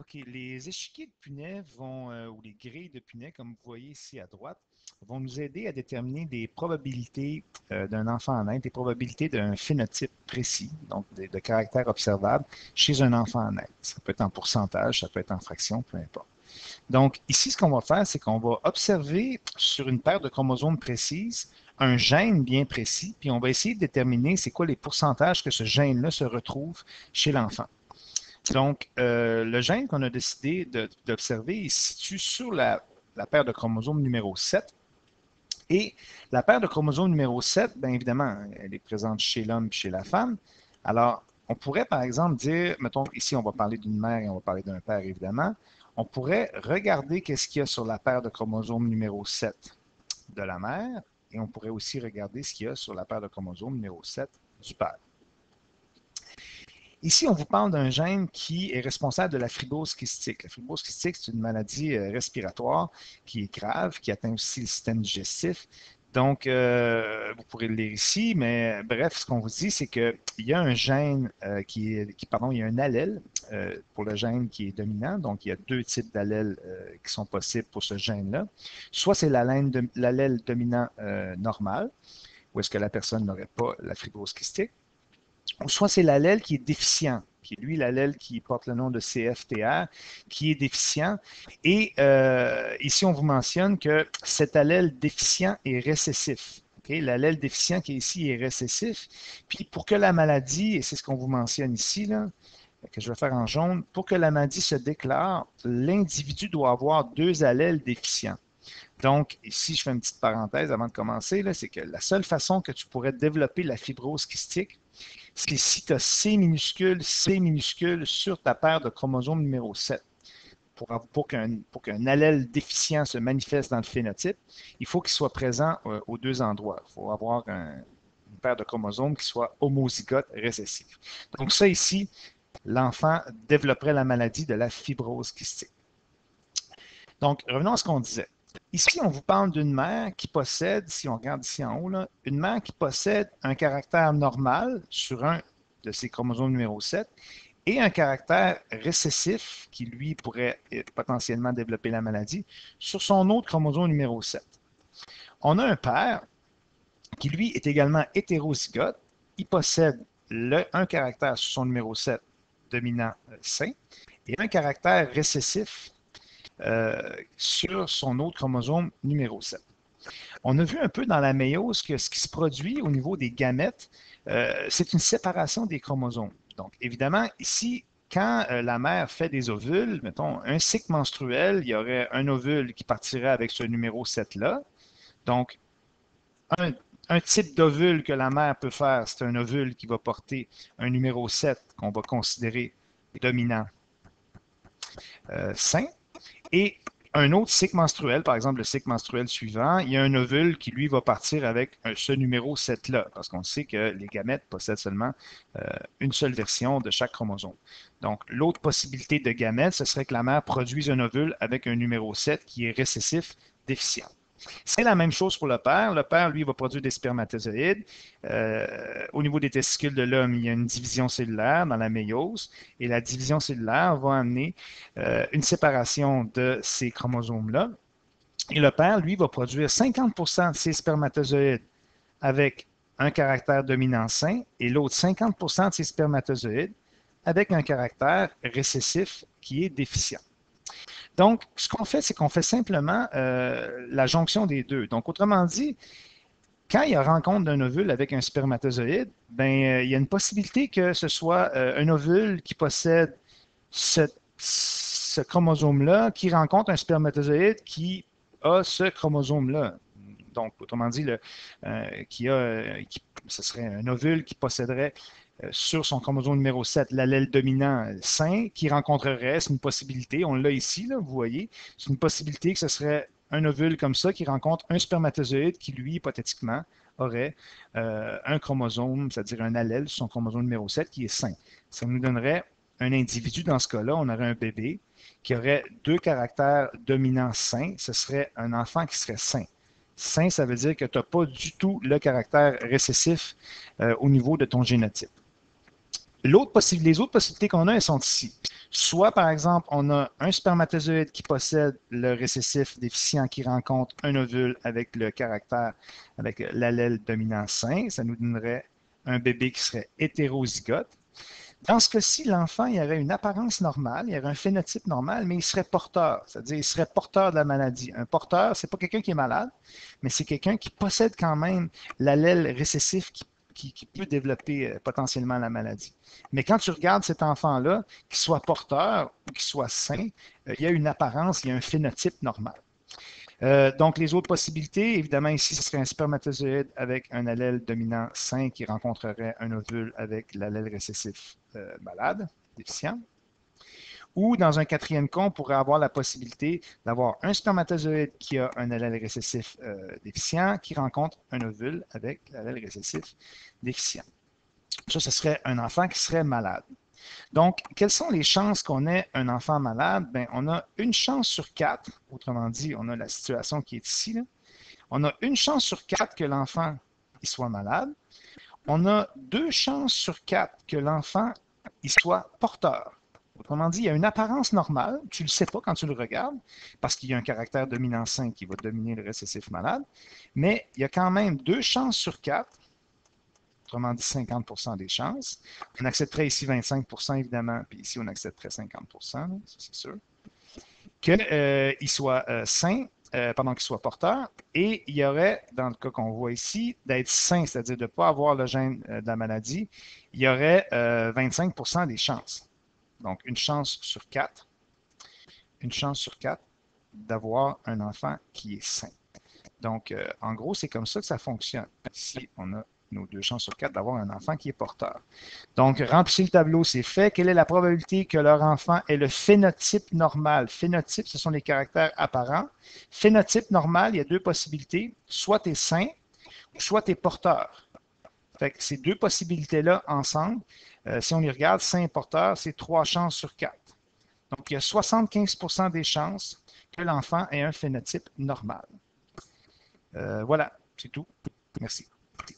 OK, les échiquiers de Punnett vont, ou les grilles de Punnett, comme vous voyez ici à droite, vont nous aider à déterminer des probabilités d'un enfant naître, des probabilités d'un phénotype précis, donc de caractères observables chez un enfant naître. Ça peut être en pourcentage, ça peut être en fraction, peu importe. Donc, ici, ce qu'on va faire, c'est qu'on va observer sur une paire de chromosomes précises un gène bien précis, puis on va essayer de déterminer c'est quoi les pourcentages que ce gène-là se retrouve chez l'enfant. Donc, le gène qu'on a décidé d'observer, il se situe sur la paire de chromosomes numéro 7. Et la paire de chromosomes numéro 7, bien évidemment, elle est présente chez l'homme et chez la femme. Alors, on pourrait par exemple dire, mettons, ici on va parler d'une mère et on va parler d'un père évidemment, on pourrait regarder qu'est-ce qu'il y a sur la paire de chromosomes numéro 7 de la mère et on pourrait aussi regarder ce qu'il y a sur la paire de chromosomes numéro 7 du père. Ici, on vous parle d'un gène qui est responsable de la fibrose kystique. La fibrose kystique, c'est une maladie respiratoire qui est grave, qui atteint aussi le système digestif. Donc, vous pourrez le lire ici, mais bref, ce qu'on vous dit, c'est qu'il y a un gène pardon, il y a un allèle pour le gène qui est dominant. Donc, il y a deux types d'allèles qui sont possibles pour ce gène-là. Soit c'est l'allèle dominant normal, où est-ce que la personne n'aurait pas la fibrose kystique, ou soit c'est l'allèle qui est déficient, qui est lui l'allèle qui porte le nom de CFTR, qui est déficient. Et ici, on vous mentionne que cet allèle déficient est récessif. Okay? L'allèle déficient qui est ici est récessif. Puis pour que la maladie, et c'est ce qu'on vous mentionne ici, là, que je vais faire en jaune, pour que la maladie se déclare, l'individu doit avoir deux allèles déficients. Donc, ici, je fais une petite parenthèse avant de commencer, c'est que la seule façon que tu pourrais développer la fibrose kystique, c'est si tu as C minuscule sur ta paire de chromosomes numéro 7. Pour qu'un allèle déficient se manifeste dans le phénotype, il faut qu'il soit présent aux deux endroits. Il faut avoir une paire de chromosomes qui soit homozygote récessive. Donc ça ici, l'enfant développerait la maladie de la fibrose kystique. Donc, revenons à ce qu'on disait. Ici, on vous parle d'une mère qui possède, si on regarde ici en haut, là, une mère qui possède un caractère normal sur un de ses chromosomes numéro 7 et un caractère récessif qui, lui, pourrait potentiellement développer la maladie sur son autre chromosome numéro 7. On a un père qui, lui, est également hétérozygote. Il possède un caractère sur son numéro 7 dominant sain et un caractère récessif sur son autre chromosome numéro 7. On a vu un peu dans la méiose que ce qui se produit au niveau des gamètes, c'est une séparation des chromosomes. Donc, évidemment, ici, quand la mère fait des ovules, mettons un cycle menstruel, il y aurait un ovule qui partirait avec ce numéro 7-là. Donc, un type d'ovule que la mère peut faire, c'est un ovule qui va porter un numéro 7 qu'on va considérer dominant sain. Et un autre cycle menstruel, par exemple le cycle menstruel suivant, il y a un ovule qui, lui, va partir avec ce numéro 7-là, parce qu'on sait que les gamètes possèdent seulement une seule version de chaque chromosome. Donc, l'autre possibilité de gamètes, ce serait que la mère produise un ovule avec un numéro 7 qui est récessif déficient. C'est la même chose pour le père. Le père, lui, va produire des spermatozoïdes. Au niveau des testicules de l'homme, il y a une division cellulaire dans la méiose. Et la division cellulaire va amener une séparation de ces chromosomes-là. Et le père, lui, va produire 50% de ses spermatozoïdes avec un caractère dominant sain et l'autre 50% de ses spermatozoïdes avec un caractère récessif qui est déficient. Donc, ce qu'on fait, c'est qu'on fait simplement la jonction des deux. Donc, autrement dit, quand il y a rencontre d'un ovule avec un spermatozoïde, ben, il y a une possibilité que ce soit un ovule qui possède ce chromosome-là qui rencontre un spermatozoïde qui a ce chromosome-là. Donc, autrement dit, ce serait un ovule qui posséderait sur son chromosome numéro 7 l'allèle dominant sain qui rencontrerait, c'est une possibilité, on l'a ici, là, vous voyez, c'est une possibilité que ce serait un ovule comme ça qui rencontre un spermatozoïde qui, lui, hypothétiquement, aurait un chromosome, c'est-à-dire un allèle sur son chromosome numéro 7 qui est sain. Ça nous donnerait un individu, dans ce cas-là, on aurait un bébé qui aurait deux caractères dominants sains, ce serait un enfant qui serait sain. Sain, ça veut dire que tu n'as pas du tout le caractère récessif au niveau de ton génotype. les autres possibilités qu'on a, elles sont ici. Soit, par exemple, on a un spermatozoïde qui possède le récessif déficient qui rencontre un ovule avec le caractère, avec l'allèle dominant sain. Ça nous donnerait un bébé qui serait hétérozygote. Dans ce cas-ci, l'enfant, il aurait une apparence normale, il aurait un phénotype normal, mais il serait porteur, c'est-à-dire il serait porteur de la maladie. Un porteur, ce n'est pas quelqu'un qui est malade, mais c'est quelqu'un qui possède quand même l'allèle récessif qui peut développer potentiellement la maladie. Mais quand tu regardes cet enfant-là, qu'il soit porteur ou qu'il soit sain, il y a une apparence, il y a un phénotype normal. Donc, les autres possibilités, évidemment, ici, ce serait un spermatozoïde avec un allèle dominant sain qui rencontrerait un ovule avec l'allèle récessif malade, déficient. Ou, dans un quatrième cas, on pourrait avoir la possibilité d'avoir un spermatozoïde qui a un allèle récessif déficient qui rencontre un ovule avec l'allèle récessif déficient. Ça, ce serait un enfant qui serait malade. Donc, quelles sont les chances qu'on ait un enfant malade? Bien, on a une chance sur 4, autrement dit, on a la situation qui est ici. Là. On a une chance sur 4 que l'enfant soit malade. On a 2 chances sur 4 que l'enfant soit porteur. Autrement dit, il y a une apparence normale, tu ne le sais pas quand tu le regardes, parce qu'il y a un caractère dominant sain qui va dominer le récessif malade, mais il y a quand même 2 chances sur 4, autrement dit 50% des chances. On accepterait ici 25% évidemment, puis ici on accepterait 50%, là, ça c'est sûr, qu'il soit sain pendant qu'il soit porteur, et il y aurait, dans le cas qu'on voit ici, d'être sain, c'est-à-dire de ne pas avoir le gène de la maladie, il y aurait 25% des chances. Donc, une chance sur 4 d'avoir un enfant qui est sain. Donc, en gros, c'est comme ça que ça fonctionne. Ici, on a nos 2 chances sur 4 d'avoir un enfant qui est porteur. Donc, remplissez le tableau, c'est fait. Quelle est la probabilité que leur enfant ait le phénotype normal? Phénotype, ce sont les caractères apparents. Phénotype normal, il y a 2 possibilités. Soit tu es sain, soit tu es porteur. Fait que ces 2 possibilités-là ensemble, si on les regarde, sain et porteur, c'est 3 chances sur 4. Donc, il y a 75% des chances que l'enfant ait un phénotype normal. Voilà, c'est tout. Merci.